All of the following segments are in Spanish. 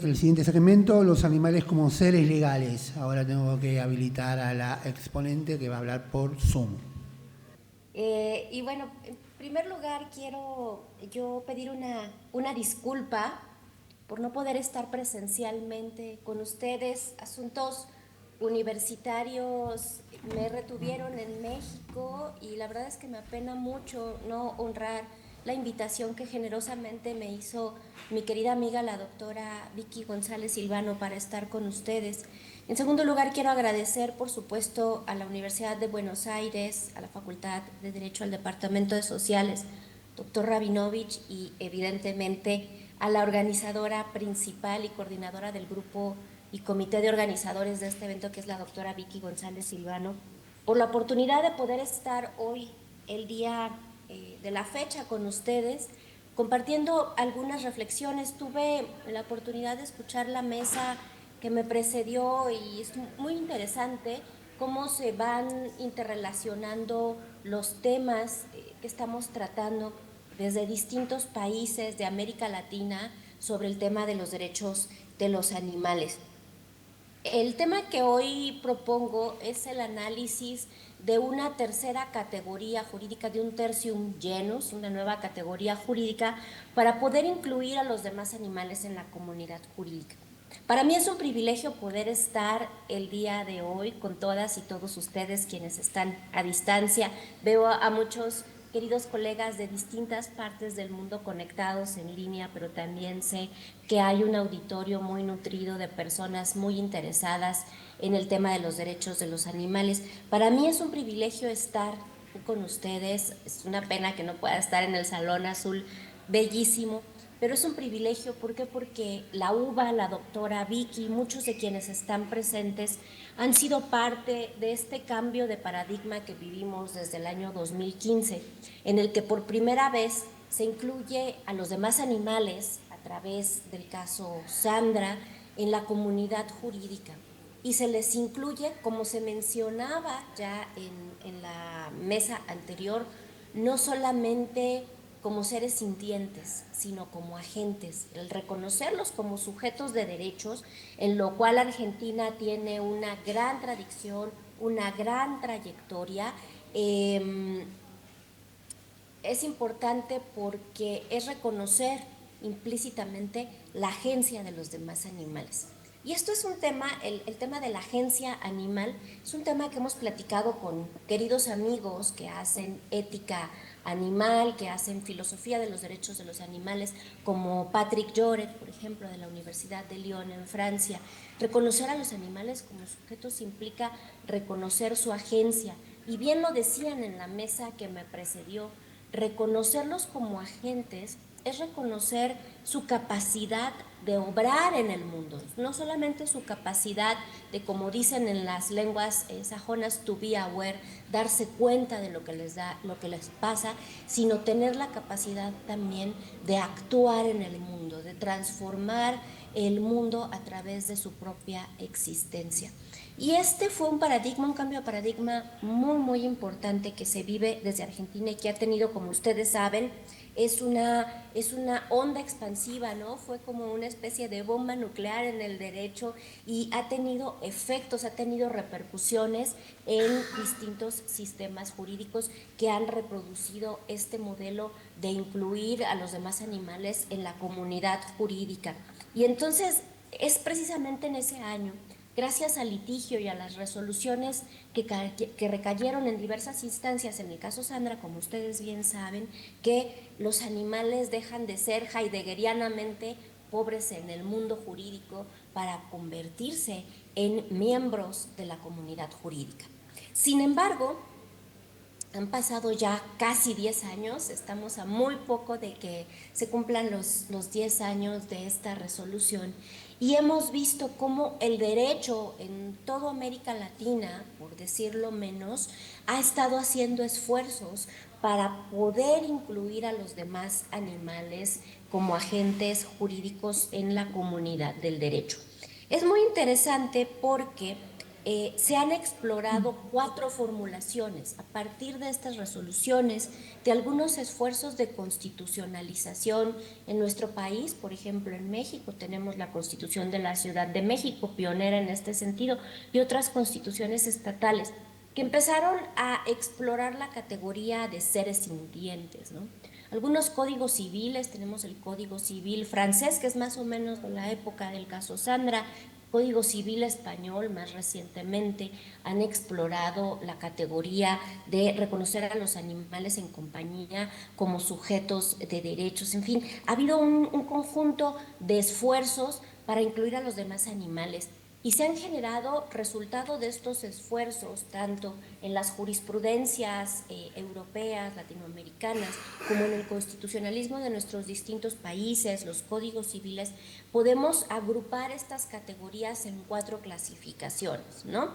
El siguiente segmento, los animales como seres legales. Ahora tengo que habilitar a la exponente que va a hablar por Zoom. Y bueno, en primer lugar quiero yo pedir una disculpa por no poder estar presencialmente con ustedes. Asuntos universitarios me retuvieron en México y la verdad es que me apena mucho no honrar la invitación que generosamente me hizo mi querida amiga la doctora Vicky González Silvano para estar con ustedes. En segundo lugar, quiero agradecer, por supuesto, a la Universidad de Buenos Aires, a la Facultad de Derecho, al Departamento de Sociales, doctor Rabinovich, y evidentemente a la organizadora principal y coordinadora del grupo y comité de organizadores de este evento, que es la doctora Vicky González Silvano, por la oportunidad de poder estar hoy, el día de la fecha, con ustedes, compartiendo algunas reflexiones. Tuve la oportunidad de escuchar la mesa que me precedió y es muy interesante cómo se van interrelacionando los temas que estamos tratando desde distintos países de América Latina sobre el tema de los derechos de los animales. El tema que hoy propongo es el análisis de una tercera categoría jurídica, de un tertium genus, una nueva categoría jurídica, para poder incluir a los demás animales en la comunidad jurídica. Para mí es un privilegio poder estar el día de hoy con todas y todos ustedes quienes están a distancia. Veo a muchos queridos colegas de distintas partes del mundo conectados en línea, pero también sé que hay un auditorio muy nutrido de personas muy interesadas en el tema de los derechos de los animales. Para mí es un privilegio estar con ustedes. Es una pena que no pueda estar en el Salón Azul, bellísimo, pero es un privilegio. ¿Por qué? Porque la UBA, la doctora Vicky, muchos de quienes están presentes han sido parte de este cambio de paradigma que vivimos desde el año 2015, en el que por primera vez se incluye a los demás animales a través del caso Sandra en la comunidad jurídica y se les incluye, como se mencionaba ya en la mesa anterior, no solamente como seres sintientes, sino como agentes, el reconocerlos como sujetos de derechos, en lo cual Argentina tiene una gran tradición, una gran trayectoria. Es importante porque es reconocer implícitamente la agencia de los demás animales. Y esto es un tema, el tema de la agencia animal, es un tema que hemos platicado con queridos amigos que hacen ética animal, que hacen filosofía de los derechos de los animales, como Patrick Lloret, por ejemplo, de la Universidad de Lyon en Francia. Reconocer a los animales como sujetos implica reconocer su agencia. Y bien lo decían en la mesa que me precedió, reconocerlos como agentes es reconocer su capacidad de obrar en el mundo, no solamente su capacidad de, como dicen en las lenguas sajonas, to be aware, darse cuenta de lo que les da, lo que les pasa, sino tener la capacidad también de actuar en el mundo, de transformar el mundo a través de su propia existencia. Y este fue un paradigma, un cambio de paradigma muy, muy importante que se vive desde Argentina y que ha tenido, como ustedes saben, es una onda expansiva, ¿no? Fue como una especie de bomba nuclear en el derecho y ha tenido efectos, ha tenido repercusiones en distintos sistemas jurídicos que han reproducido este modelo de incluir a los demás animales en la comunidad jurídica. Y entonces es precisamente en ese año, gracias al litigio y a las resoluciones que recayeron en diversas instancias, en el caso Sandra, como ustedes bien saben, que los animales dejan de ser heideggerianamente pobres en el mundo jurídico para convertirse en miembros de la comunidad jurídica. Sin embargo, han pasado ya casi 10 años, estamos a muy poco de que se cumplan los 10 años de esta resolución y hemos visto cómo el derecho en toda América Latina, por decirlo menos, ha estado haciendo esfuerzos para poder incluir a los demás animales como agentes jurídicos en la comunidad del derecho. Es muy interesante porque se han explorado 4 formulaciones a partir de estas resoluciones de algunos esfuerzos de constitucionalización en nuestro país. Por ejemplo, en México tenemos la Constitución de la Ciudad de México, pionera en este sentido, y otras constituciones estatales que empezaron a explorar la categoría de seres sintientes, ¿no? Algunos códigos civiles, tenemos el Código Civil francés, que es más o menos de la época del caso Sandra, Código Civil español más recientemente, han explorado la categoría de reconocer a los animales en compañía como sujetos de derechos. En fin, ha habido un conjunto de esfuerzos para incluir a los demás animales. Y se han generado resultado de estos esfuerzos, tanto en las jurisprudencias europeas, latinoamericanas, como en el constitucionalismo de nuestros distintos países, los códigos civiles. Podemos agrupar estas categorías en 4 clasificaciones, ¿no?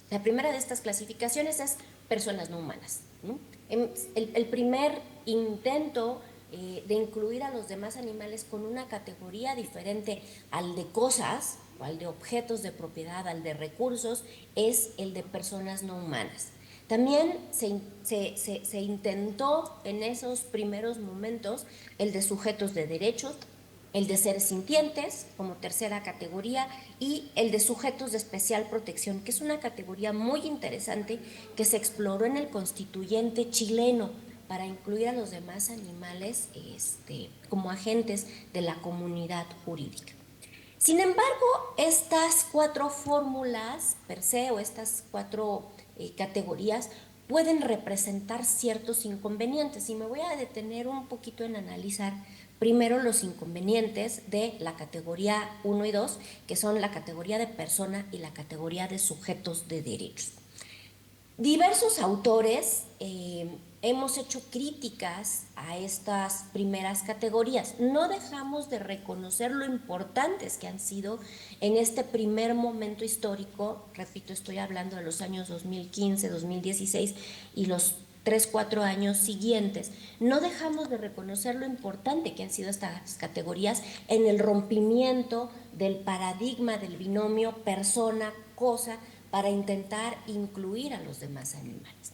La primera de estas clasificaciones es personas no humanas, ¿no? El primer intento de incluir a los demás animales con una categoría diferente al de cosas, o al de objetos de propiedad, al de recursos, es el de personas no humanas. También se intentó en esos primeros momentos el de sujetos de derechos, el de seres sintientes como tercera categoría y el de sujetos de especial protección, que es una categoría muy interesante que se exploró en el constituyente chileno para incluir a los demás animales como agentes de la comunidad jurídica. Sin embargo, estas 4 fórmulas per se, o estas 4 categorías, pueden representar ciertos inconvenientes, y me voy a detener un poquito en analizar primero los inconvenientes de la categoría 1 y 2, que son la categoría de persona y la categoría de sujetos de derechos. Diversos autores hemos hecho críticas a estas primeras categorías. No dejamos de reconocer lo importantes que han sido en este primer momento histórico. Repito, estoy hablando de los años 2015, 2016 y los 3-4 años siguientes. No dejamos de reconocer lo importante que han sido estas categorías en el rompimiento del paradigma del binomio persona-cosa para intentar incluir a los demás animales.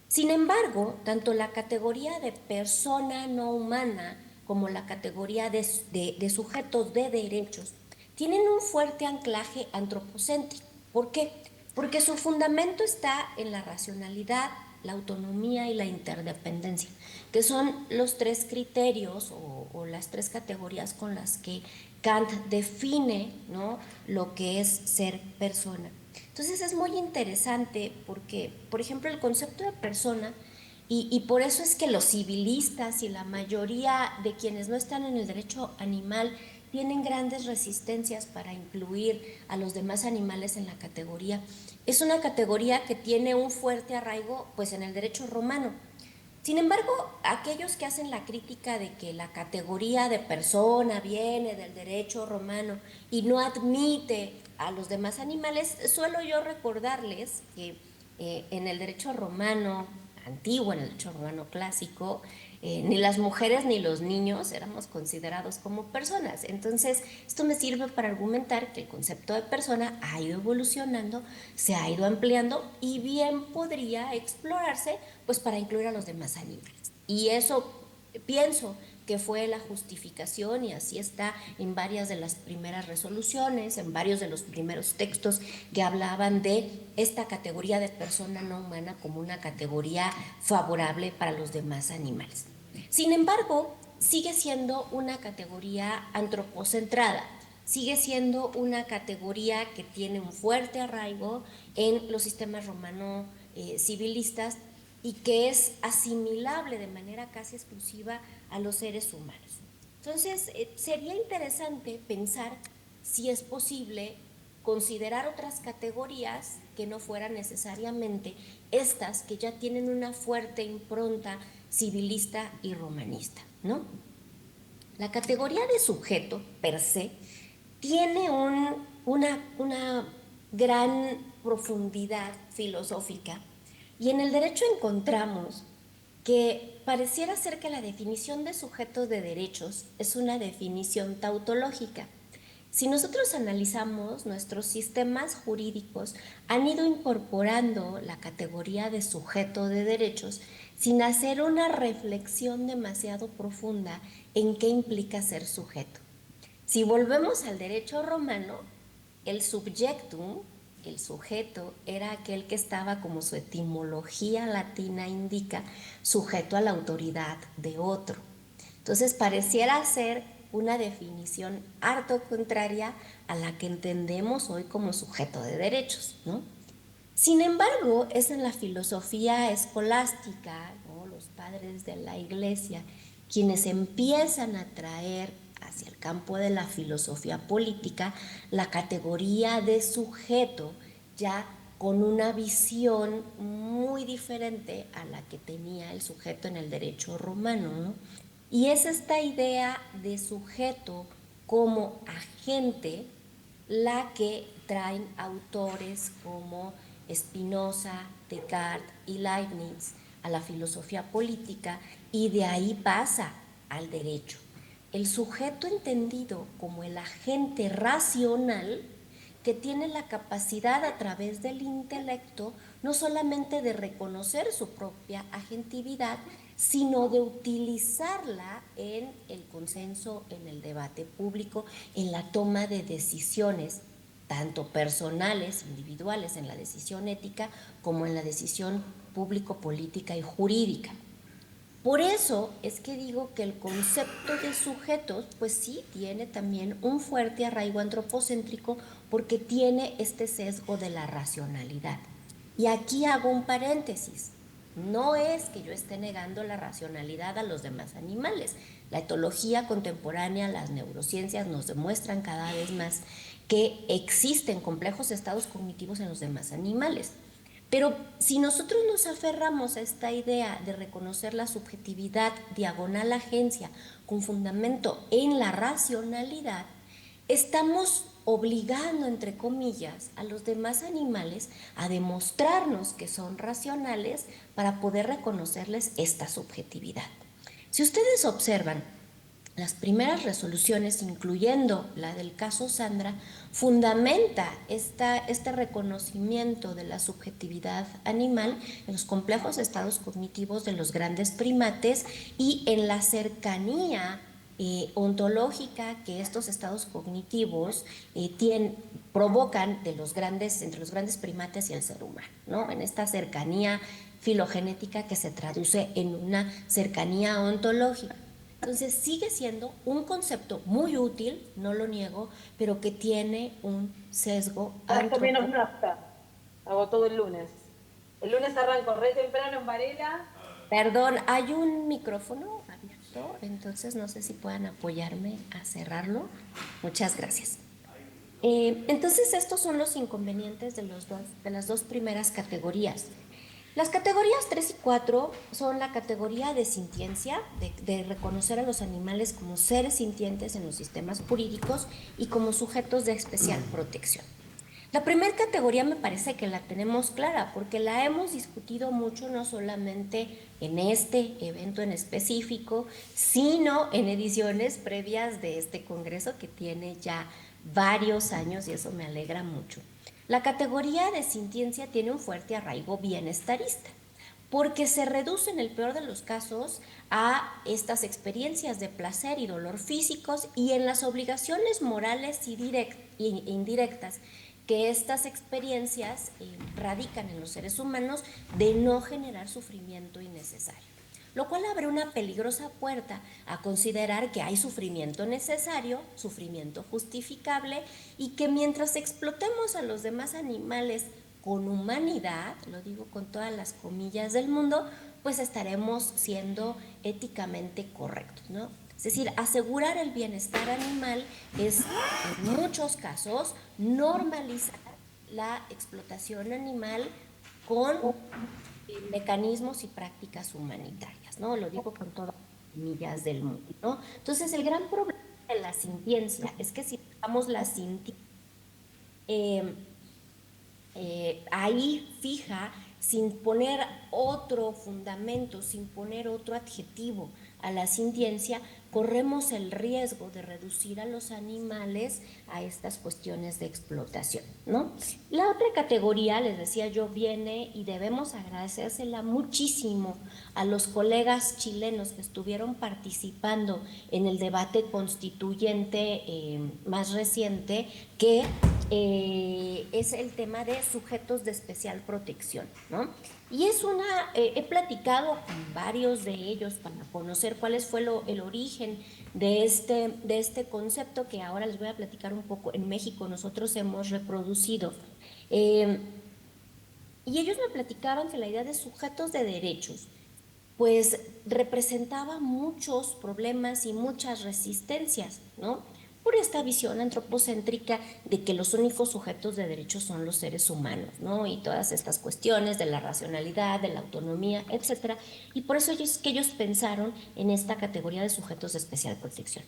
Sin embargo, tanto la categoría de persona no humana como la categoría de sujetos de derechos tienen un fuerte anclaje antropocéntrico. ¿Por qué? Porque su fundamento está en la racionalidad, la autonomía y la interdependencia, que son los 3 criterios o las 3 categorías con las que Kant define, ¿no?, lo que es ser persona. Entonces es muy interesante porque, por ejemplo, el concepto de persona, y por eso es que los civilistas y la mayoría de quienes no están en el derecho animal tienen grandes resistencias para incluir a los demás animales en la categoría. Es una categoría que tiene un fuerte arraigo pues en el derecho romano. Sin embargo, aquellos que hacen la crítica de que la categoría de persona viene del derecho romano y no admite a los demás animales, suelo yo recordarles que en el derecho romano antiguo, en el derecho romano clásico, ni las mujeres ni los niños éramos considerados como personas. Entonces, esto me sirve para argumentar que el concepto de persona ha ido evolucionando, se ha ido ampliando y bien podría explorarse pues para incluir a los demás animales. Y eso pienso que fue la justificación, y así está en varias de las primeras resoluciones, en varios de los primeros textos que hablaban de esta categoría de persona no humana como una categoría favorable para los demás animales. Sin embargo, sigue siendo una categoría antropocentrada, sigue siendo una categoría que tiene un fuerte arraigo en los sistemas romano civilistas y que es asimilable de manera casi exclusiva a los seres humanos. Entonces, sería interesante pensar si es posible considerar otras categorías que no fueran necesariamente estas que ya tienen una fuerte impronta civilista y romanista, ¿no? La categoría de sujeto per se tiene una gran profundidad filosófica, y en el derecho encontramos que pareciera ser que la definición de sujetos de derechos es una definición tautológica, Si nosotros analizamos, nuestros sistemas jurídicos han ido incorporando la categoría de sujeto de derechos sin hacer una reflexión demasiado profunda en qué implica ser sujeto. Si volvemos al derecho romano, el subjectum, el sujeto, era aquel que estaba, como su etimología latina indica, sujeto a la autoridad de otro. Entonces pareciera ser una definición harto contraria a la que entendemos hoy como sujeto de derechos, ¿no? Sin embargo, es en la filosofía escolástica, ¿no?, los padres de la Iglesia, quienes empiezan a traer hacia el campo de la filosofía política la categoría de sujeto, ya con una visión muy diferente a la que tenía el sujeto en el derecho romano, ¿no? Y es esta idea de sujeto como agente la que traen autores como Spinoza, Descartes y Leibniz a la filosofía política, y de ahí pasa al derecho. El sujeto entendido como el agente racional que tiene la capacidad a través del intelecto no solamente de reconocer su propia agentividad, sino de utilizarla en el consenso, en el debate público, en la toma de decisiones, tanto personales, individuales, en la decisión ética, como en la decisión público-política y jurídica. Por eso es que digo que el concepto de sujetos, pues sí, tiene también un fuerte arraigo antropocéntrico porque tiene este sesgo de la racionalidad. Y aquí hago un paréntesis. No es que yo esté negando la racionalidad a los demás animales. La etología contemporánea, las neurociencias nos demuestran cada vez más que existen complejos estados cognitivos en los demás animales. Pero si nosotros nos aferramos a esta idea de reconocer la subjetividad diagonal agencia con fundamento en la racionalidad, estamos obligando, entre comillas, a los demás animales a demostrarnos que son racionales para poder reconocerles esta subjetividad. Si ustedes observan, las primeras resoluciones, incluyendo la del caso Sandra, fundamenta este reconocimiento de la subjetividad animal en los complejos estados cognitivos de los grandes primates y en la cercanía ontológica que estos estados cognitivos provocan de entre los grandes primates y el ser humano, ¿no? En esta cercanía filogenética que se traduce en una cercanía ontológica. Entonces sigue siendo un concepto muy útil, no lo niego, pero que tiene un sesgo Trajo menos nafta. Hago todo el lunes. El lunes arranco re temprano en Varela. Perdón, hay un micrófono abierto, entonces no sé si puedan apoyarme a cerrarlo. Muchas gracias. Entonces estos son los inconvenientes de las dos primeras categorías. Las categorías 3 y 4 son la categoría de sintiencia, de reconocer a los animales como seres sintientes en los sistemas jurídicos y como sujetos de especial protección. La primera categoría me parece que la tenemos clara porque la hemos discutido mucho, no solamente en este evento en específico, sino en ediciones previas de este congreso que tiene ya varios años, y eso me alegra mucho. La categoría de sintiencia tiene un fuerte arraigo bienestarista, porque se reduce en el peor de los casos a estas experiencias de placer y dolor físicos y en las obligaciones morales e indirectas que estas experiencias radican en los seres humanos de no generar sufrimiento innecesario, lo cual abre una peligrosa puerta a considerar que hay sufrimiento necesario, sufrimiento justificable, y que mientras explotemos a los demás animales con humanidad, lo digo con todas las comillas del mundo, pues estaremos siendo éticamente correctos, ¿no? Es decir, asegurar el bienestar animal es, en muchos casos, normalizar la explotación animal con mecanismos y prácticas humanitarias, ¿no? Lo digo con todas las comillas del mundo, ¿no? Entonces, el gran problema de la sintiencia es que si dejamos la sintiencia ahí fija, sin poner otro fundamento, sin poner otro adjetivo a la sintiencia, corremos el riesgo de reducir a los animales a estas cuestiones de explotación, ¿no? La otra categoría, les decía yo, viene y debemos agradecérsela muchísimo a los colegas chilenos que estuvieron participando en el debate constituyente más reciente, que es el tema de sujetos de especial protección, ¿no? Y es he platicado con varios de ellos para conocer cuál fue el origen de este concepto, que ahora les voy a platicar un poco. En México nosotros hemos reproducido. Y ellos me platicaban que la idea de sujetos de derechos pues representaba muchos problemas y muchas resistencias, ¿no? Por esta visión antropocéntrica de que los únicos sujetos de derechos son los seres humanos, ¿no? Y todas estas cuestiones de la racionalidad, de la autonomía, etcétera. Y por eso es que ellos pensaron en esta categoría de sujetos de especial protección.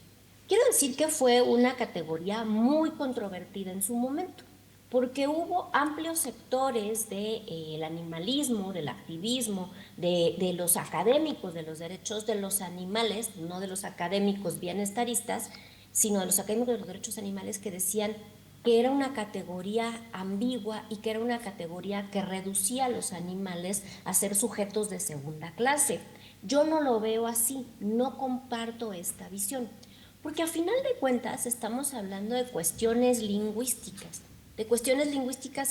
Quiero decir que fue una categoría muy controvertida en su momento, porque hubo amplios sectores del animalismo, del activismo, de los académicos de los derechos de los animales, no de los académicos bienestaristas, sino de los académicos de los derechos animales, que decían que era una categoría ambigua y que era una categoría que reducía a los animales a ser sujetos de segunda clase. Yo no lo veo así, no comparto esta visión, porque a final de cuentas estamos hablando de cuestiones lingüísticas,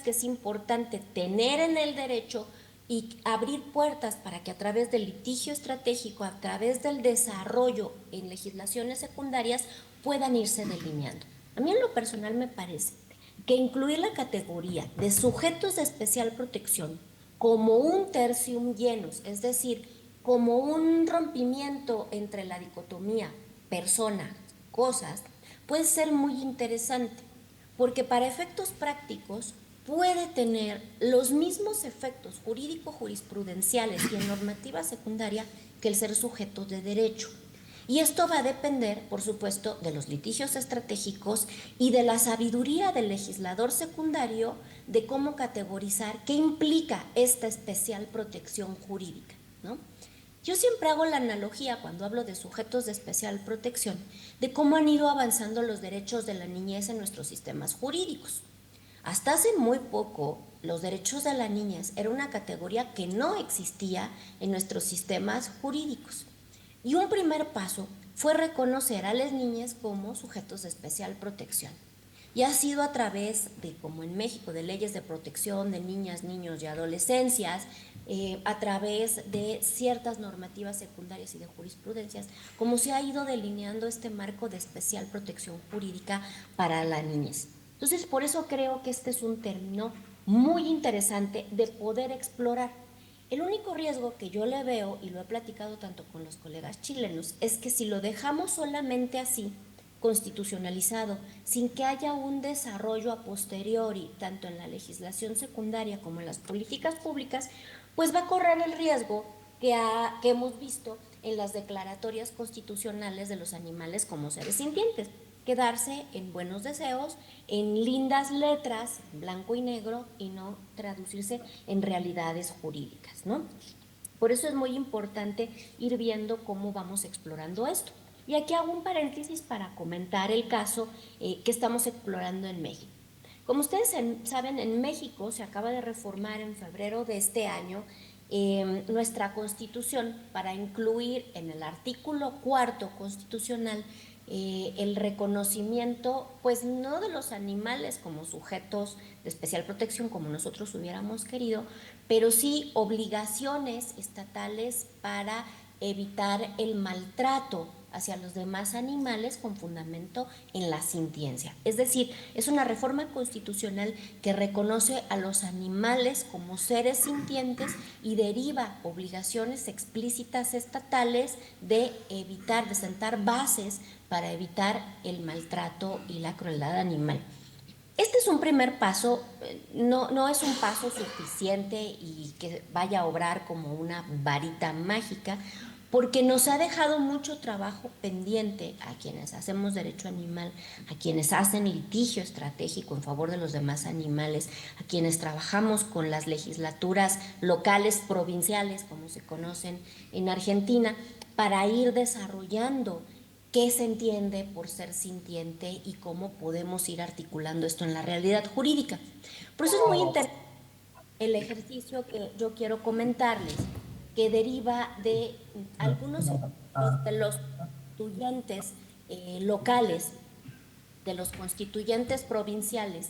que es importante tener en el derecho y abrir puertas para que a través del litigio estratégico, a través del desarrollo en legislaciones secundarias, puedan irse delineando. A mí en lo personal me parece que incluir la categoría de sujetos de especial protección como un tertium genus, es decir, como un rompimiento entre la dicotomía persona, cosas, puede ser muy interesante, porque para efectos prácticos puede tener los mismos efectos jurídico-jurisprudenciales y en normativa secundaria que el ser sujeto de derecho. Y esto va a depender, por supuesto, de los litigios estratégicos y de la sabiduría del legislador secundario de cómo categorizar qué implica esta especial protección jurídica, ¿no? Yo siempre hago la analogía, cuando hablo de sujetos de especial protección, de cómo han ido avanzando los derechos de la niñez en nuestros sistemas jurídicos. Hasta hace muy poco, los derechos de la niñez era una categoría que no existía en nuestros sistemas jurídicos. Y un primer paso fue reconocer a las niñas como sujetos de especial protección. Y ha sido a través de, como en México, de leyes de protección de niñas, niños y adolescencias, a través de ciertas normativas secundarias y de jurisprudencias, como se ha ido delineando este marco de especial protección jurídica para la niñez. Entonces, por eso creo que este es un término muy interesante de poder explorar. El único riesgo que yo le veo, y lo he platicado tanto con los colegas chilenos, es que si lo dejamos solamente así, constitucionalizado, sin que haya un desarrollo a posteriori, tanto en la legislación secundaria como en las políticas públicas, pues va a correr el riesgo que hemos visto en las declaratorias constitucionales de los animales como seres sintientes, quedarse en buenos deseos, en lindas letras, blanco y negro, y no traducirse en realidades jurídicas, ¿no? Por eso es muy importante ir viendo cómo vamos explorando esto. Y aquí hago un paréntesis para comentar el caso que estamos explorando en México. Como ustedes saben, en México se acaba de reformar en febrero de este año nuestra Constitución para incluir en el artículo 4 constitucional el reconocimiento, pues no de los animales como sujetos de especial protección como nosotros hubiéramos querido, pero sí obligaciones estatales para evitar el maltrato hacia los demás animales con fundamento en la sintiencia. Es decir, es una reforma constitucional que reconoce a los animales como seres sintientes y deriva obligaciones explícitas estatales de evitar, de sentar bases para evitar el maltrato y la crueldad animal. Este es un primer paso, no es un paso suficiente y que vaya a obrar como una varita mágica, porque nos ha dejado mucho trabajo pendiente a quienes hacemos derecho animal, a quienes hacen litigio estratégico en favor de los demás animales, a quienes trabajamos con las legislaturas locales, provinciales, como se conocen en Argentina, para ir desarrollando qué se entiende por ser sintiente y cómo podemos ir articulando esto en la realidad jurídica. Por eso es muy interesante el ejercicio que yo quiero comentarles, que deriva de algunos de los constituyentes locales, de los constituyentes provinciales,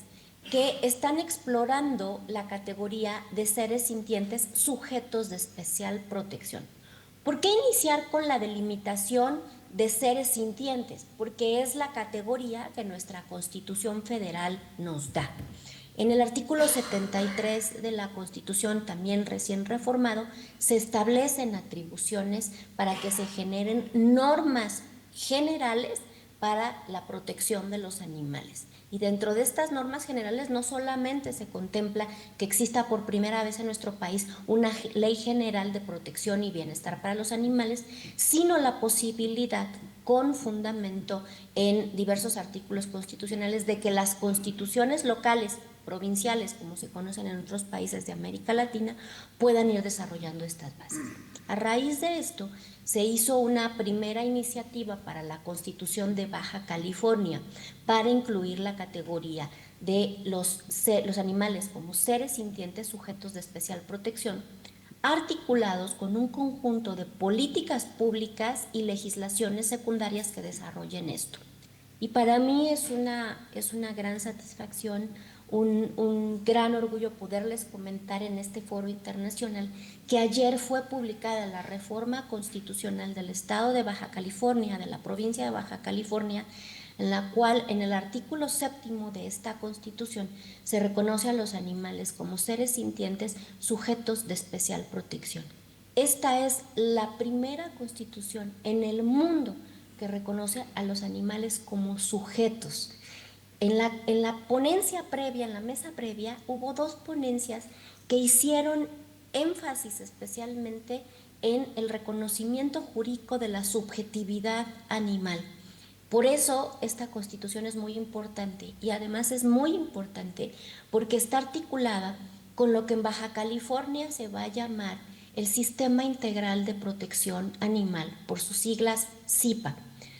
que están explorando la categoría de seres sintientes sujetos de especial protección. ¿Por qué iniciar con la delimitación de seres sintientes? Porque es la categoría que nuestra Constitución Federal nos da. En el artículo 73 de la Constitución, también recién reformado, se establecen atribuciones para que se generen normas generales para la protección de los animales. Y dentro de estas normas generales no solamente se contempla que exista por primera vez en nuestro país una ley general de protección y bienestar para los animales, sino la posibilidad, con fundamento en diversos artículos constitucionales, de que las constituciones locales, provinciales, como se conocen en otros países de América Latina, puedan ir desarrollando estas bases. A raíz de esto, se hizo una primera iniciativa para la Constitución de Baja California para incluir la categoría de los animales como seres sintientes sujetos de especial protección, articulados con un conjunto de políticas públicas y legislaciones secundarias que desarrollen esto. Y para mí es una gran satisfacción, un gran orgullo poderles comentar en este foro internacional que ayer fue publicada la reforma constitucional del Estado de Baja California, de la provincia de Baja California, en la cual en el artículo 7º de esta Constitución se reconoce a los animales como seres sintientes sujetos de especial protección. Esta es la primera Constitución en el mundo que reconoce a los animales como sujetos. En la ponencia previa, en la mesa previa, hubo 2 ponencias que hicieron énfasis especialmente en el reconocimiento jurídico de la subjetividad animal. Por eso esta Constitución es muy importante, y además es muy importante porque está articulada con lo que en Baja California se va a llamar el Sistema Integral de Protección Animal, por sus siglas SIPA.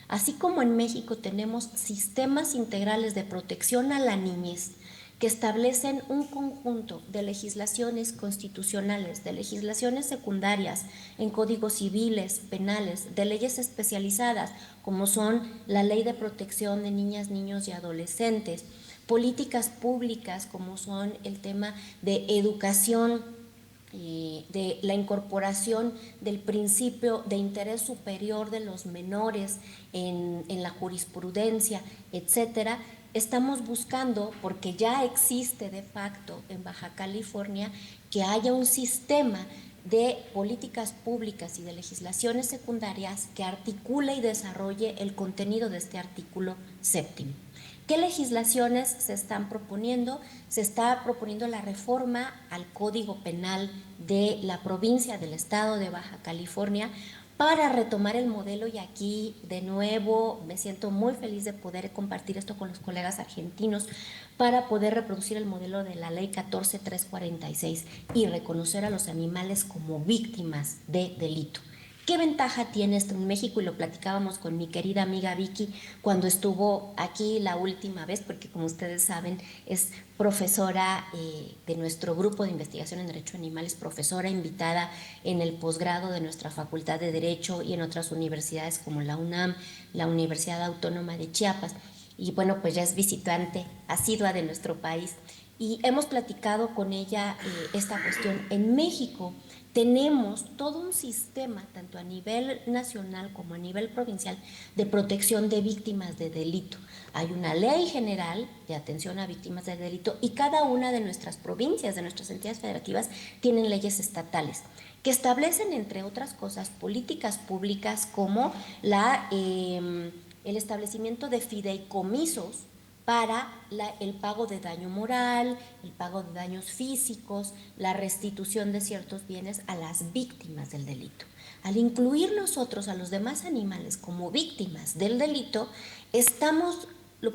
Así como en México tenemos sistemas integrales de protección a la niñez que establecen un conjunto de legislaciones constitucionales, de legislaciones secundarias en códigos civiles, penales, de leyes especializadas como son la Ley de Protección de Niñas, Niños y Adolescentes, políticas públicas como son el tema de educación, de la incorporación del principio de interés superior de los menores en la jurisprudencia, etcétera. Estamos buscando, porque ya existe de facto en Baja California, que haya un sistema de políticas públicas y de legislaciones secundarias que articule y desarrolle el contenido de este artículo 7º. ¿Qué legislaciones se están proponiendo? Se está proponiendo la reforma al Código Penal de la provincia del Estado de Baja California para retomar el modelo, y aquí de nuevo me siento muy feliz de poder compartir esto con los colegas argentinos, para poder reproducir el modelo de la Ley 14346 y reconocer a los animales como víctimas de delito. ¿Qué ventaja tiene esto en México? Y lo platicábamos con mi querida amiga Vicky cuando estuvo aquí la última vez, porque como ustedes saben es profesora de nuestro grupo de investigación en Derecho Animal, es profesora invitada en el posgrado de nuestra Facultad de Derecho y en otras universidades como la UNAM, la Universidad Autónoma de Chiapas, y bueno, pues ya es visitante asidua de nuestro país. Y hemos platicado con ella esta cuestión. En México tenemos todo un sistema, tanto a nivel nacional como a nivel provincial, de protección de víctimas de delito. Hay una ley general de atención a víctimas de delito y cada una de nuestras provincias, de nuestras entidades federativas, tienen leyes estatales que establecen, entre otras cosas, políticas públicas como el establecimiento de fideicomisos para el pago de daño moral, el pago de daños físicos, la restitución de ciertos bienes a las víctimas del delito. Al incluir nosotros a los demás animales como víctimas del delito,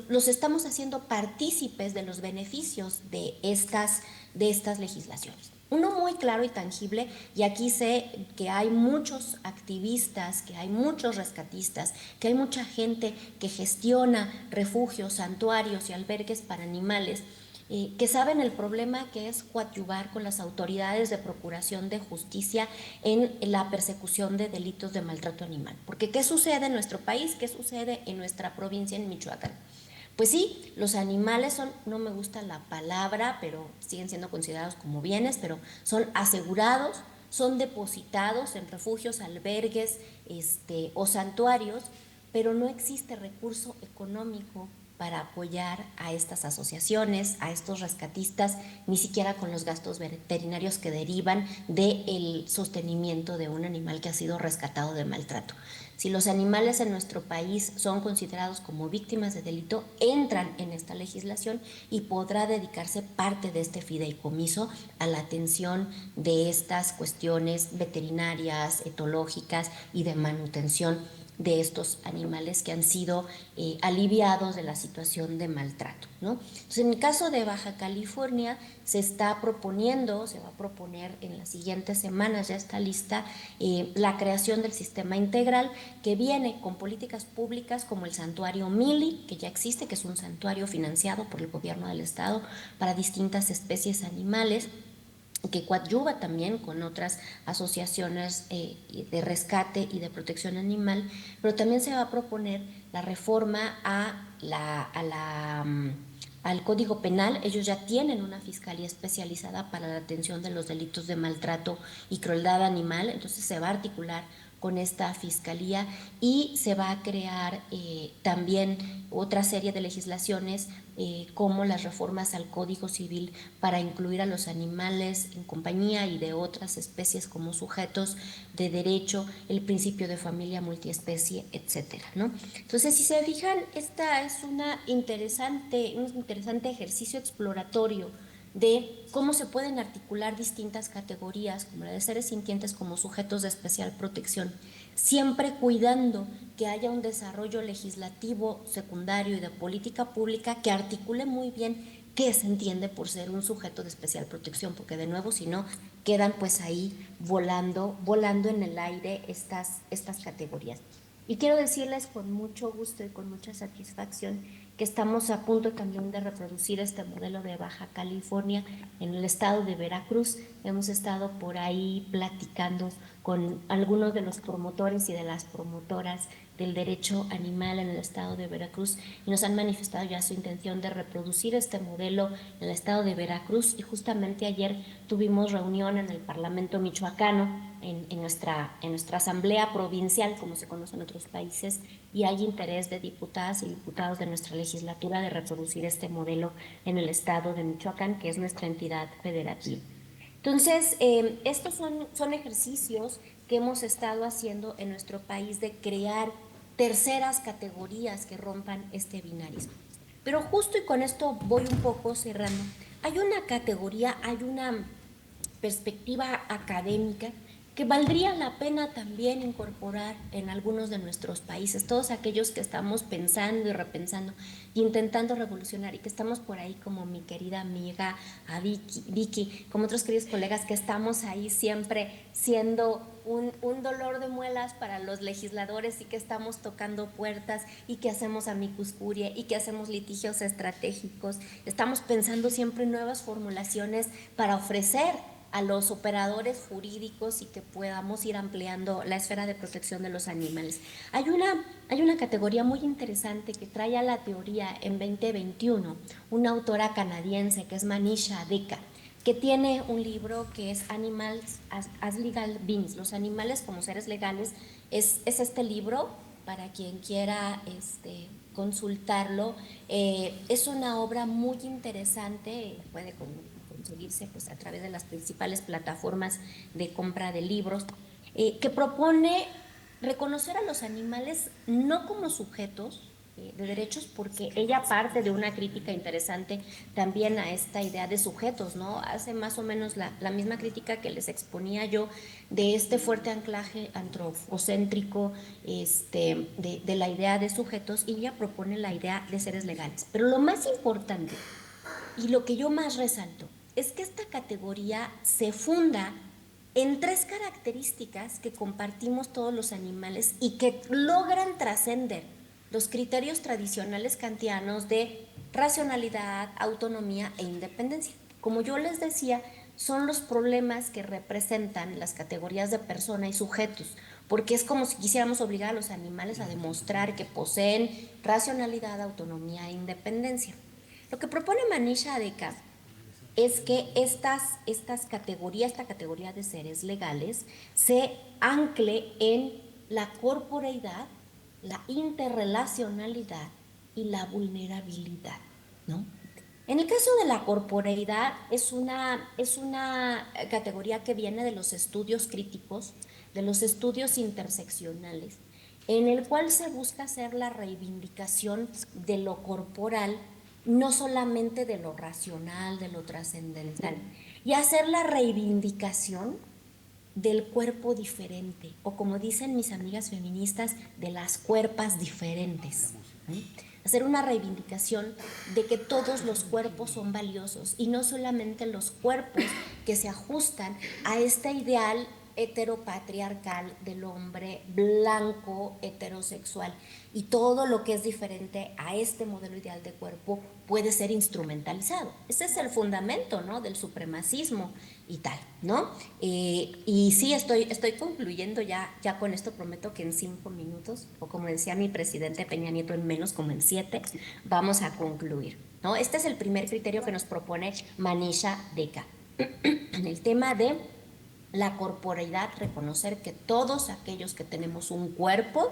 los estamos haciendo partícipes de los beneficios de estas legislaciones. Uno muy claro y tangible, y aquí sé que hay muchos activistas, que hay muchos rescatistas, que hay mucha gente que gestiona refugios, santuarios y albergues para animales, que saben el problema que es coadyuvar con las autoridades de procuración de justicia en la persecución de delitos de maltrato animal. Porque ¿qué sucede en nuestro país? ¿Qué sucede en nuestra provincia, en Michoacán? Pues sí, los animales son, no me gusta la palabra, pero siguen siendo considerados como bienes, pero son asegurados, son depositados en refugios, albergues, o santuarios, pero no existe recurso económico para apoyar a estas asociaciones, a estos rescatistas, ni siquiera con los gastos veterinarios que derivan del sostenimiento de un animal que ha sido rescatado de maltrato. Si los animales en nuestro país son considerados como víctimas de delito, entran en esta legislación y podrá dedicarse parte de este fideicomiso a la atención de estas cuestiones veterinarias, etológicas y de manutención de estos animales que han sido aliviados de la situación de maltrato, ¿no? Entonces, en el caso de Baja California se va a proponer en las siguientes semanas, ya está lista, la creación del sistema integral que viene con políticas públicas como el santuario Mili, que ya existe, que es un santuario financiado por el gobierno del estado para distintas especies animales, que coadyuva también con otras asociaciones de rescate y de protección animal, pero también se va a proponer la reforma al Código Penal. Ellos ya tienen una fiscalía especializada para la atención de los delitos de maltrato y crueldad animal, entonces se va a articular con esta fiscalía y se va a crear también otra serie de legislaciones como las reformas al Código Civil para incluir a los animales en compañía y de otras especies como sujetos de derecho, el principio de familia multiespecie, etcétera, ¿no? Entonces, si se fijan, esta es un interesante ejercicio exploratorio de cómo se pueden articular distintas categorías, como la de seres sintientes, como sujetos de especial protección, siempre cuidando que haya un desarrollo legislativo secundario y de política pública que articule muy bien qué se entiende por ser un sujeto de especial protección, porque de nuevo, si no, quedan pues ahí volando en el aire estas categorías. Y quiero decirles con mucho gusto y con mucha satisfacción que estamos a punto también de reproducir este modelo de Baja California en el estado de Veracruz. Hemos estado por ahí platicando con algunos de los promotores y de las promotoras del derecho animal en el estado de Veracruz y nos han manifestado ya su intención de reproducir este modelo en el estado de Veracruz, y justamente ayer tuvimos reunión en el Parlamento michoacano, en nuestra asamblea provincial, como se conoce en otros países, y hay interés de diputadas y diputados de nuestra legislatura de reproducir este modelo en el estado de Michoacán, que es nuestra entidad federativa. Entonces, estos son ejercicios que hemos estado haciendo en nuestro país de crear terceras categorías que rompan este binarismo. Pero justo, y con esto voy un poco cerrando, hay una categoría, hay una perspectiva académica que valdría la pena también incorporar en algunos de nuestros países, todos aquellos que estamos pensando y repensando y intentando revolucionar, y que estamos por ahí como mi querida amiga a Vicky, como otros queridos colegas que estamos ahí siempre siendo un dolor de muelas para los legisladores, y que estamos tocando puertas y que hacemos amicus curiae y que hacemos litigios estratégicos. Estamos pensando siempre en nuevas formulaciones para ofrecer a los operadores jurídicos y que podamos ir ampliando la esfera de protección de los animales. Hay una categoría muy interesante que trae a la teoría en 2021 una autora canadiense que es Manisha Deka, que tiene un libro que es Animals as Legal Beings, los animales como seres legales. Es este libro para quien quiera consultarlo. Es una obra muy interesante, puede conseguirse pues a través de las principales plataformas de compra de libros, que propone reconocer a los animales no como sujetos de derechos, porque ella parte de una crítica interesante también a esta idea de sujetos, ¿no? Hace más o menos la misma crítica que les exponía yo de este fuerte anclaje antropocéntrico de la idea de sujetos, y ella propone la idea de seres legales. Pero lo más importante y lo que yo más resalto es que esta categoría se funda en 3 características que compartimos todos los animales y que logran trascender los criterios tradicionales kantianos de racionalidad, autonomía e independencia. Como yo les decía, son los problemas que representan las categorías de persona y sujetos, porque es como si quisiéramos obligar a los animales a demostrar que poseen racionalidad, autonomía e independencia. Lo que propone Manisha Deka es que esta categoría de seres legales, se ancle en la corporeidad, la interrelacionalidad y la vulnerabilidad, ¿no? En el caso de la corporeidad, es una categoría que viene de los estudios críticos, de los estudios interseccionales, en el cual se busca hacer la reivindicación de lo corporal, no solamente de lo racional, de lo trascendental, y hacer la reivindicación del cuerpo diferente, o como dicen mis amigas feministas, de las cuerpas diferentes, ¿sí? Hacer una reivindicación de que todos los cuerpos son valiosos y no solamente los cuerpos que se ajustan a este ideal heteropatriarcal del hombre blanco heterosexual, y todo lo que es diferente a este modelo ideal de cuerpo puede ser instrumentalizado. Ese es el fundamento, ¿no?, del supremacismo y tal, ¿no? Y sí, estoy concluyendo ya con esto. Prometo que en 5 minutos, o como decía mi presidente Peña Nieto, en menos, como en 7, vamos a concluir, ¿no? Este es el primer criterio que nos propone Manisha Deka. En el tema de la corporeidad, reconocer que todos aquellos que tenemos un cuerpo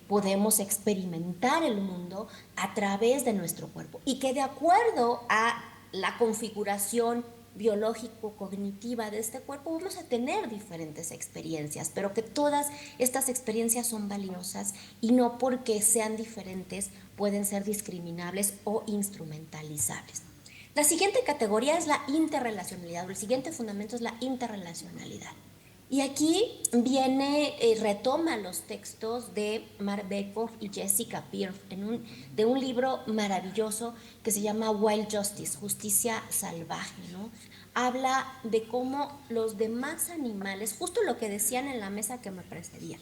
podemos experimentar el mundo a través de nuestro cuerpo, y que de acuerdo a la configuración biológico-cognitiva de este cuerpo vamos a tener diferentes experiencias, pero que todas estas experiencias son valiosas y no porque sean diferentes pueden ser discriminables o instrumentalizables. La siguiente categoría es la interrelacionalidad, o el siguiente fundamento es la interrelacionalidad. Y aquí retoma los textos de Mark Bekoff y Jessica Pearl de un libro maravilloso que se llama Wild Justice, Justicia Salvaje, ¿no? Habla de cómo los demás animales, justo lo que decían en la mesa que me precedía,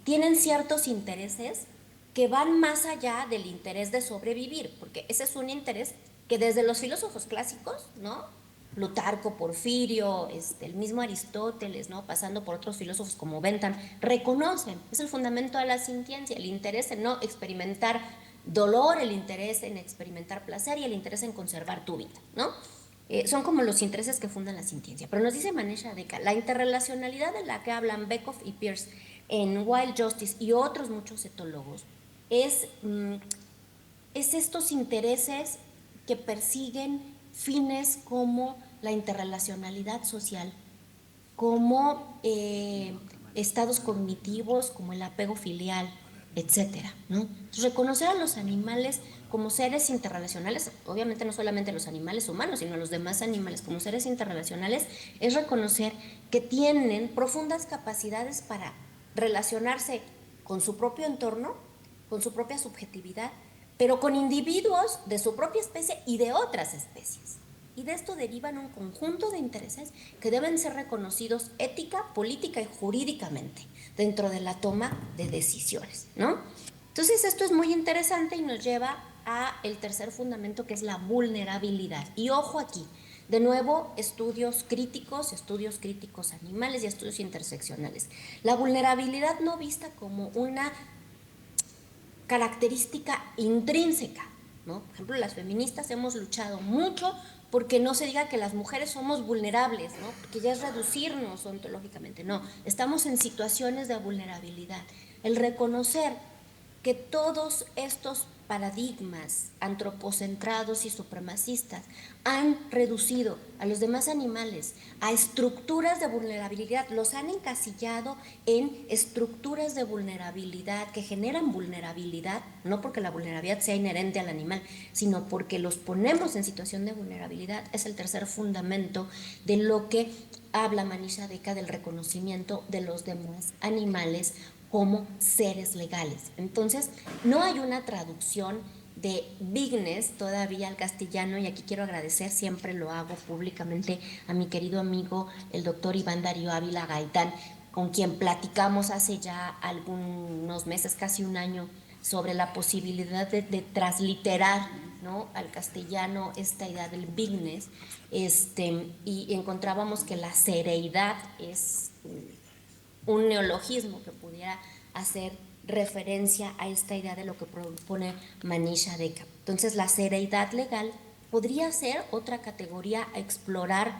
tienen ciertos intereses que van más allá del interés de sobrevivir, porque ese es un interés que desde los filósofos clásicos, ¿no?, Plutarco, Porfirio, el mismo Aristóteles, ¿no?, pasando por otros filósofos como Bentham, reconocen. Es el fundamento de la sintiencia, el interés en no experimentar dolor, el interés en experimentar placer y el interés en conservar tu vida, ¿no? Son como los intereses que fundan la sintiencia. Pero nos dice Manisha Deka, la interrelacionalidad de la que hablan Bekoff y Peirce en Wild Justice y otros muchos etólogos es estos intereses que persiguen fines como la interrelacionalidad social, como estados cognitivos, como el apego filial, etcétera, ¿no? Entonces, reconocer a los animales como seres interrelacionales, obviamente no solamente los animales humanos, sino los demás animales como seres interrelacionales, es reconocer que tienen profundas capacidades para relacionarse con su propio entorno, con su propia subjetividad, pero con individuos de su propia especie y de otras especies. Y de esto derivan un conjunto de intereses que deben ser reconocidos ética, política y jurídicamente dentro de la toma de decisiones, ¿no? Entonces esto es muy interesante y nos lleva a el tercer fundamento, que es la vulnerabilidad. Y ojo aquí, de nuevo, estudios críticos animales y estudios interseccionales. La vulnerabilidad no vista como una característica intrínseca, ¿no? Por ejemplo, las feministas hemos luchado mucho porque no se diga que las mujeres somos vulnerables, ¿no?, porque ya es reducirnos ontológicamente. No, estamos en situaciones de vulnerabilidad. El reconocer que todos estos paradigmas antropocentrados y supremacistas han reducido a los demás animales a estructuras de vulnerabilidad, los han encasillado en estructuras de vulnerabilidad que generan vulnerabilidad, no porque la vulnerabilidad sea inherente al animal, sino porque los ponemos en situación de vulnerabilidad. Es el tercer fundamento de lo que habla Manisha Deka del reconocimiento de los demás animales como seres legales. Entonces, no hay una traducción de business todavía al castellano, y aquí quiero agradecer, siempre lo hago públicamente, a mi querido amigo el doctor Iván Darío Ávila Gaitán, con quien platicamos hace ya algunos meses, casi un año, sobre la posibilidad de transliterar, ¿no?, al castellano esta idea del business, y encontrábamos que la cereidad es un neologismo que pudiera hacer referencia a esta idea de lo que propone Manisha Deka. Entonces, la cereidad legal podría ser otra categoría a explorar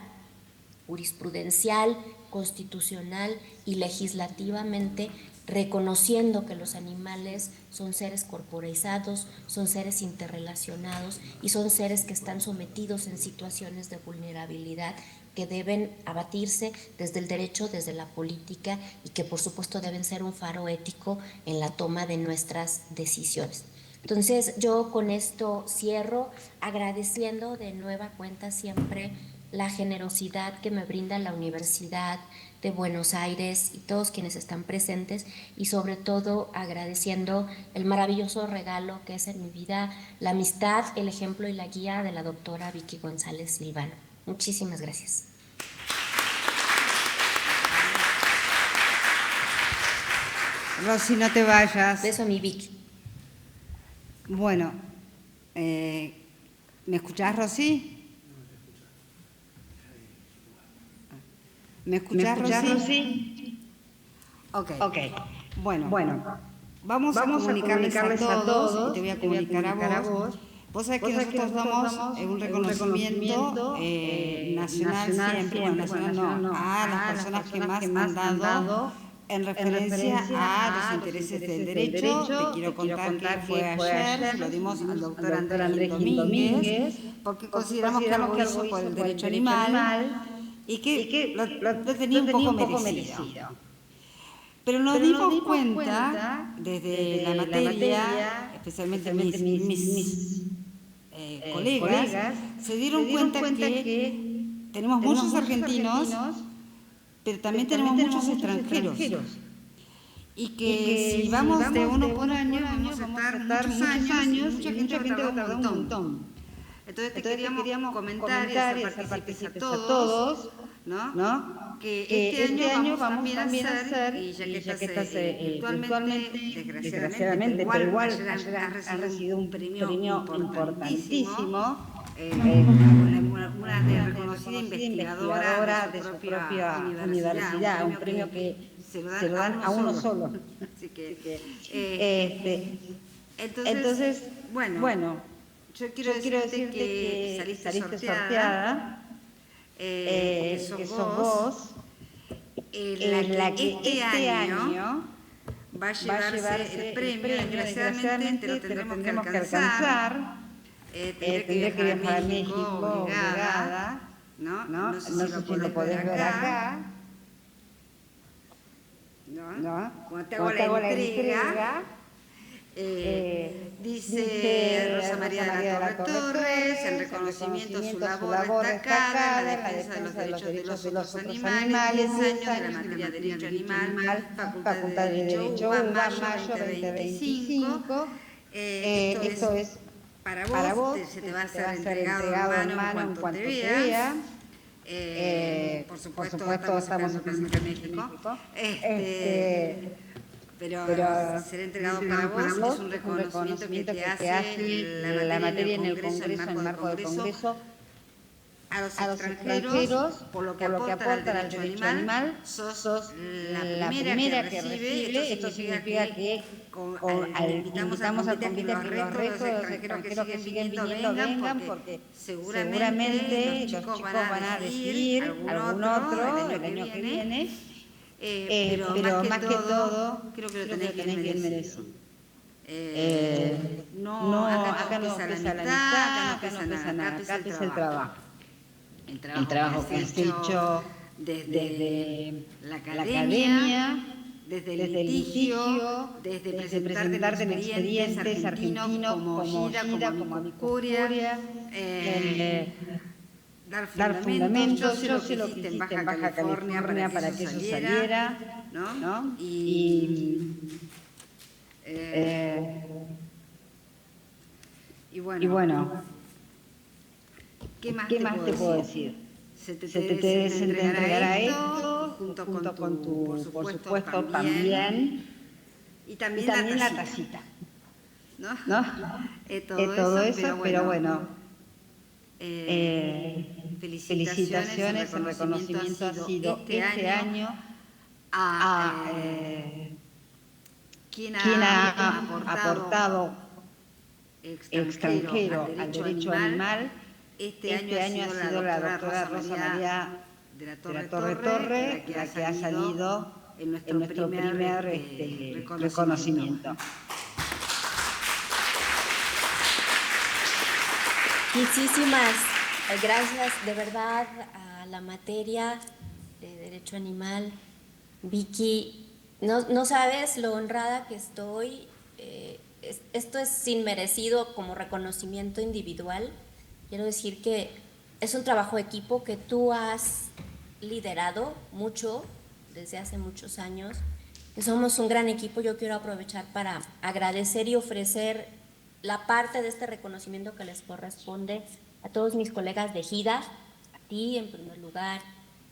jurisprudencial, constitucional y legislativamente, reconociendo que los animales son seres corporalizados, son seres interrelacionados y son seres que están sometidos en situaciones de vulnerabilidad que deben abatirse desde el derecho, desde la política, y que por supuesto deben ser un faro ético en la toma de nuestras decisiones. Entonces, yo con esto cierro agradeciendo de nueva cuenta siempre la generosidad que me brinda la Universidad de Buenos Aires y todos quienes están presentes, y sobre todo agradeciendo el maravilloso regalo que es en mi vida la amistad, el ejemplo y la guía de la doctora Vicky González Silvano. Muchísimas gracias. Rosy, no te vayas. Beso a mi Vicky. Bueno, ¿me escuchás, Rosy? ¿Me escuchás, Rosy? Ok. Bueno, vamos a comunicarles a todos, y te voy a comunicar a vos. Vos sabés que nosotros damos un reconocimiento nacional siempre, bueno, nacional no, a las personas que más han dado en referencia a los intereses del derecho. Te quiero contar que fue ayer, se lo dimos al doctor Andrés Gil Domínguez, porque consideramos que algo hizo por el derecho animal y que lo tenía un poco merecido. Pero nos dimos cuenta, desde la materia, especialmente mis colegas, se dieron cuenta que tenemos muchos argentinos, pero también tenemos muchos extranjeros. Y que si vamos de uno por año, vamos a estar muchos años, mucha gente va a tardar un montón. Entonces te queríamos comentar y hacer partícipes a todos, ¿no? Que este año vamos también a hacer, y ya que estás virtualmente, desgraciadamente, pero igual has recibido un premio importantísimo, una reconocida investigadora de su propia universidad, un premio que se lo dan a uno solo. Así que, entonces, bueno, yo quiero decirte que saliste sorteada, que sos vos, la que este año va a llevarse el premio. Desgraciadamente lo tendremos que alcanzar. Tendré que viajar a México obligada, ¿no? No sé si lo podés ver acá. ¿No? Cuando te hago la entrega, dice Rosa María de la Torre Torres, en reconocimiento a su labor destacada en la defensa de los derechos de los otros animales, 10 años de la materia de derecho animal, Facultad de Derecho, mayo 2025. Esto es para vos, se te va a ser entregado en mano en cuanto te vea. Por supuesto, estamos en México. Pero será entregado para vos, es un reconocimiento que te hace la materia en el Congreso, en el marco del Congreso, a los extranjeros, por lo que aportan al derecho animal, sos la primera que recibe. Esto significa que invitamos a competir que los restos de los extranjeros que siguen viniendo vengan, porque seguramente los chicos van a decidir algún otro el año que viene. Pero más que todo, creo que lo tenés bien merecido. Acá no pesa la mitad, acá no pesa nada, acá pesa el trabajo. El trabajo que has hecho desde la academia, desde el litigio, desde presentarte en expedientes argentinos como GIDA, como Amicuria, dar fundamentos. Yo sé lo que hiciste en Baja California para que eso saliera, ¿no? Y bueno, ¿qué más te puedo decir? Se te entregará esto junto con tu, por supuesto, también. Y también la tacita. ¿No? Todo eso, pero bueno. Felicitaciones, el reconocimiento ha sido este año a quien ha aportado extranjero al derecho animal. Este año ha sido la doctora Rosa María de la Torre, la que ha salido en nuestro primer reconocimiento. Muchísimas gracias de verdad a la materia de Derecho Animal. Vicky, no sabes lo honrada que estoy. Esto es inmerecido como reconocimiento individual. Quiero decir que es un trabajo de equipo que tú has liderado mucho desde hace muchos años, que somos un gran equipo. Yo quiero aprovechar para agradecer y ofrecer la parte de este reconocimiento que les corresponde a todos mis colegas de GIDA, a ti en primer lugar,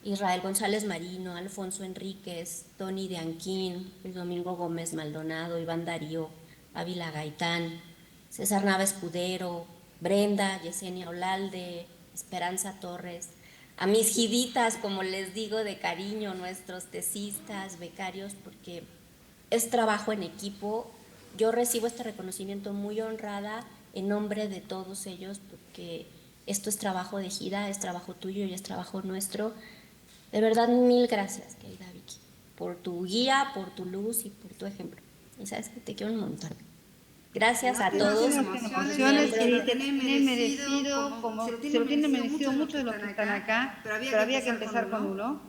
Israel González Marino, Alfonso Enríquez, Tony de Anquín, Luis Domingo Gómez Maldonado, Iván Darío, Ávila Gaitán, César Nava Escudero, Brenda, Yesenia Olalde, Esperanza Torres, a mis giditas, como les digo de cariño, nuestros tesistas, becarios, porque es trabajo en equipo. Yo recibo este reconocimiento muy honrada en nombre de todos ellos, porque esto es trabajo de GIDA, es trabajo tuyo y es trabajo nuestro. De verdad, mil gracias, querida Vicky, por tu guía, por tu luz y por tu ejemplo. Y sabes que te quiero un montón. Gracias a todos. Emociones que tenés merecido, como se lo tienen merecido muchos de los que están acá, pero había que empezar con uno.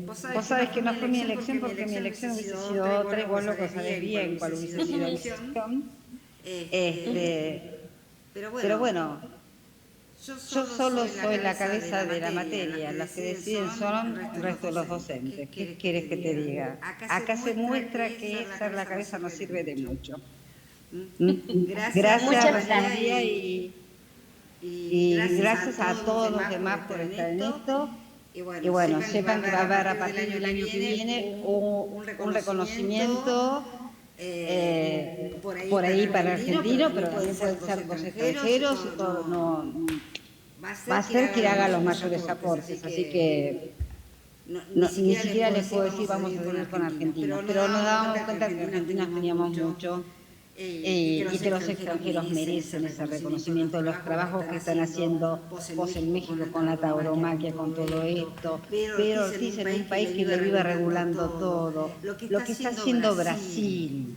Vos sabés que no fue mi elección porque mi elección hubiese sido otra, igual lo que sabés bien cuál hubiese sido mi elección. Pero bueno, yo solo soy la cabeza de la materia, las que deciden son el resto de los docentes. ¿Qué quieres que te diga? Acá se muestra que ser la cabeza no sirve de mucho. Gracias, María, y gracias a todos los demás por estar en esto. Y bueno, sepan que va a haber a partir del año que viene un reconocimiento por ahí para argentinos, pero también pueden ser los extranjeros, y todo, va a ser que haga los mayores aportes, así que ni siquiera les puedo decir vamos a venir con argentinos, pero nos dábamos cuenta que argentinos teníamos mucho. Y que los extranjeros merecen ese reconocimiento de los trabajos que están haciendo vos en México con la tauromaquia, con todo esto, pero Ortiz en un país que le vive regulando todo, lo que está haciendo Brasil,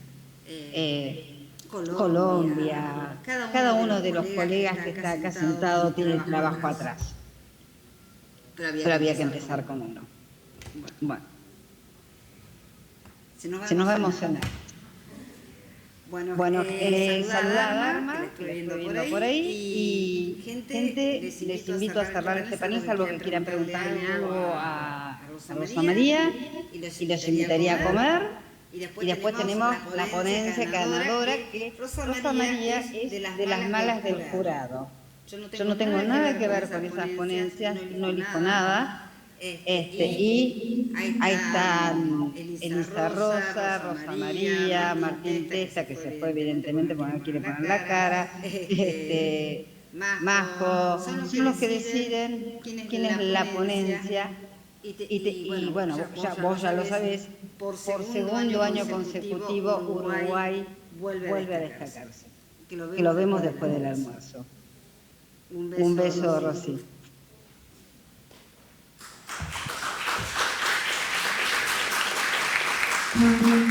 Colombia, cada uno de los colegas que está acá sentado tiene el trabajo atrás, pero había que empezar con uno. Bueno, se nos va a emocionar. Bueno, saludar a Marma, que la estoy viendo por ahí, y gente, les invito a cerrar este panel, salvo que quieran preguntarle algo a Rosa María, y los invitaría a comer. Y después tenemos la ponencia ganadora, que Rosa María es de las malas del jurado. Yo no tengo nada que ver con esas ponencias, no elijo nada. Y ahí están Elisa Rosa María, Martín Testa, que se fue evidentemente porque no quiere poner la cara, Majo, son los que deciden quién es la ponencia. Y bueno, vos ya lo sabés, por segundo año consecutivo Uruguay vuelve a destacarse, que lo vemos después del almuerzo. Un beso, Rosy. Mm-hmm.